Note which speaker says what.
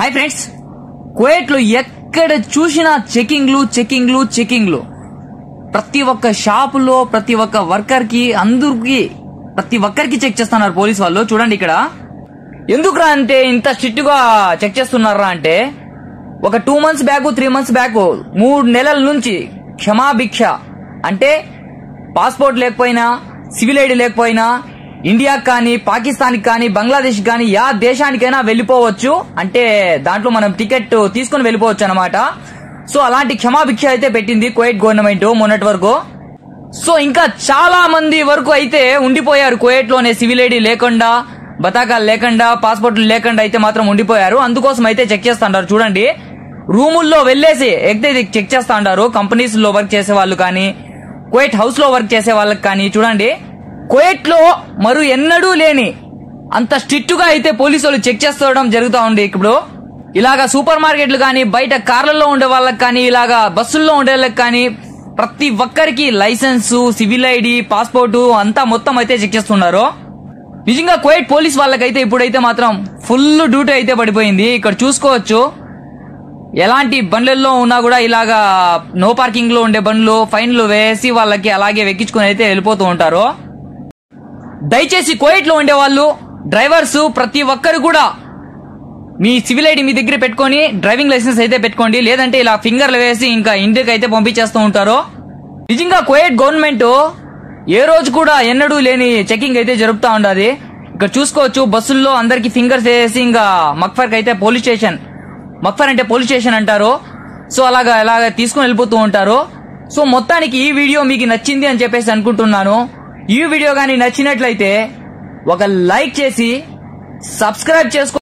Speaker 1: Hi friends, Kuwait లో ఎక్కడ చూసినా చెకింగ్లు ప్రతి ఒక్క షాపులో ప్రతి ఒక్క వర్కర్ కి ప్రతి ఒక్కరికి చెక్ చేస్తున్నారు పోలీస్ వాళ్ళు. చూడండి ఇక్కడ ఎందుకురా అంటే ఇంత స్ట్రిక్ట్ గా చెక్ చేస్తున్నారా అంటే ఒక 2 months బ్యాక్ 3 months బ్యాక్ 3 నెలల నుంచి క్షమాభిక్ష అంటే పాస్పోర్ట్ లేకపోయినా సివిల్ ఐడి లేకపోయినా ఇండియాకి కానీ పాకిస్తాన్ కానీ బంగ్లాదేశ్ కానీ యా దేశానికైనా వెళ్లిపోవచ్చు, అంటే దాంట్లో మనం టికెట్ తీసుకుని వెళ్లిపోవచ్చు అన్నమాట. సో అలాంటి క్షమాభిక్ష అయితే పెట్టింది కువైట్ గవర్నమెంట్ మొన్నటి వరకు. సో ఇంకా చాలా మంది వరకు అయితే ఉండిపోయారు కువైట్ లోనే, సివిల్ ఐడి లేకుండా బతాకాలు లేకుండా పాస్పోర్ట్లు లేకుండా అయితే మాత్రం ఉండిపోయారు. అందుకోసం అయితే చెక్ చేస్తుంటారు. చూడండి రూముల్లో వెళ్లేసి ఎగ్జైతే చెక్ చేస్తా ఉంటారు. కంపెనీస్ లో వర్క్ చేసే వాళ్ళు కానీ కువైట్ హౌస్ లో వర్క్ చేసే వాళ్ళకి కానీ చూడండి కువైట్ లో మరో ఎన్నడూ లేని అంత స్ట్రిక్ట్ గా అయితే పోలీసు వాళ్ళు చెక్ చేస్తూ జరుగుతూ ఉంది. ఇప్పుడు ఇలాగా సూపర్ మార్కెట్లు కానీ బయట కార్లలో ఉండే వాళ్ళకి కానీ ఇలాగా బస్సుల్లో ఉండే వాళ్ళకి కానీ ప్రతి ఒక్కరికి లైసెన్స్ సివిల్ ఐడి పాస్పోర్టు అంతా మొత్తం అయితే చెక్ చేస్తున్నారు. నిజంగా కువైట్ పోలీస్ వాళ్ళకైతే ఇప్పుడైతే మాత్రం ఫుల్ డ్యూటీ అయితే పడిపోయింది. ఇక్కడ చూసుకోవచ్చు ఎలాంటి బండ్లలో ఉన్నా కూడా ఇలాగా నో పార్కింగ్ లో ఉండే బండ్లు ఫైన్లు వేసి వాళ్ళకి అలాగే వెక్కించుకుని అయితే వెళ్ళిపోతూ ఉంటారు. దయచేసి కువైట్ లో ఉండే వాళ్ళు డ్రైవర్స్ ప్రతి ఒక్కరు కూడా మీ సివిల్ ఐడి మీ దగ్గర పెట్టుకొని డ్రైవింగ్ లైసెన్స్ అయితే పెట్టుకోండి, లేదంటే ఇలా ఫింగర్లు వేసి ఇంకా ఇంటికి అయితే పంపించేస్తూ ఉంటారు. నిజంగా కువైట్ గవర్నమెంట్ ఏ రోజు కూడా ఎన్నడూ లేని చెకింగ్ అయితే జరుపుతా ఉండదు. ఇక్కడ చూసుకోవచ్చు బస్సుల్లో అందరికి ఫింగర్స్ వేసి ఇంకా మక్ఫర్ అయితే పోలీస్ స్టేషన్, మక్ఫర్ అంటే పోలీస్ స్టేషన్ అంటారు. సో అలాగా తీసుకుని వెళ్ళిపోతూ ఉంటారు. సో మొత్తానికి ఈ వీడియో మీకు నచ్చింది అని చెప్పేసి అనుకుంటున్నాను. ఈ వీడియో కానీ నచ్చినట్లయితే ఒక లైక్ చేసి సబ్స్క్రైబ్ చేసుకో.